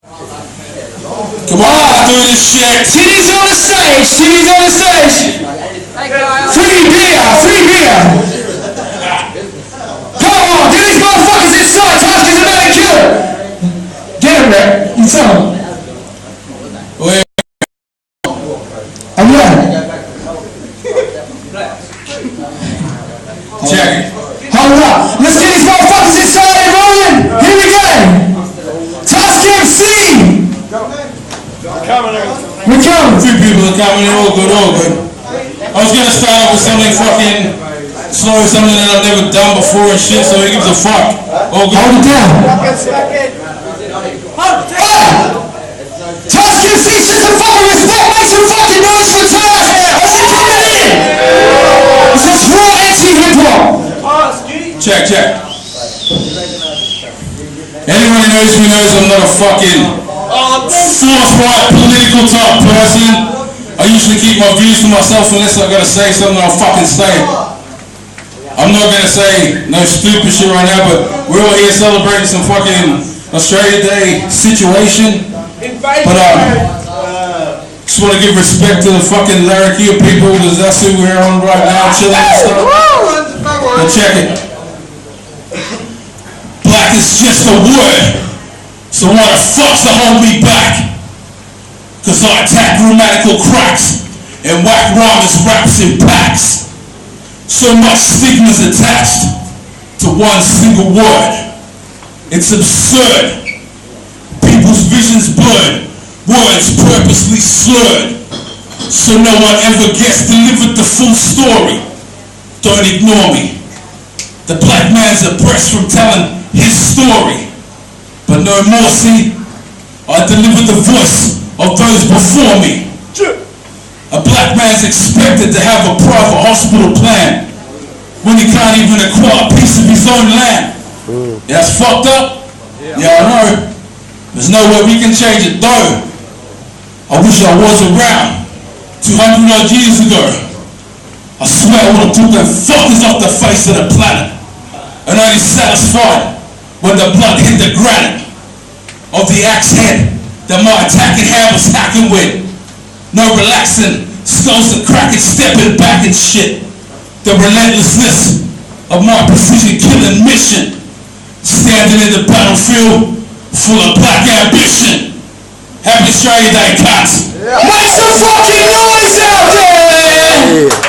Come on, let's do this shit. Titties on the stage. Titties on the stage. Free beer. Free beer. Come on, get these motherfuckers inside. Toski's about to kill him. Get him there. You tell him. Wait. I'm ready. Check it. Hold up. Let's get these motherfuckers inside and rolling. Here we go. Tosk MC. We're coming. A few people are coming. All good, all good. I was gonna start off with something fucking slow, something that I've never done before and shit, so who gives a fuck? All good. Hold it down. Tosk MC, shit some fucking respect. Make some fucking noise for Tosk. As he coming in. This is raw anti-hip-hop. Check. Anyone who knows me knows I'm not a fucking forthright political type person. I usually keep my views to myself unless I gotta say something I'll fucking say. I'm not gonna say no stupid shit right now, but we're all here celebrating some fucking Australia Day situation. But just want to give respect to the fucking Larrakia people because that's who we're on right now, chilling and stuff. Now check it. Black is just a word, so why the fuck's to hold me back? Cause I attack grammatical cracks and whack rhymers raps in packs. So much stigma's attached to one single word. It's absurd. People's visions blurred, words purposely slurred, so no one ever gets delivered the full story. Don't ignore me. The black man's oppressed from telling his story, but no more, see, I deliver the voice of those before me. A black man's expected to have a private hospital plan when he can't even acquire a piece of his own land. Yeah, that's fucked up. Yeah, I know. There's no way we can change it though. I wish I was around 200 odd years ago. I swear I would have took them fuckers off the face of the planet and only satisfied when the blood hit the granite of the axe head that my attacking hand was hacking with. No relaxing, skulls and cracking, stepping back and shit. The relentlessness of my precision killing mission. Standing in the battlefield full of black ambition. Happy Australia Day, cats. Make some fucking noise out there!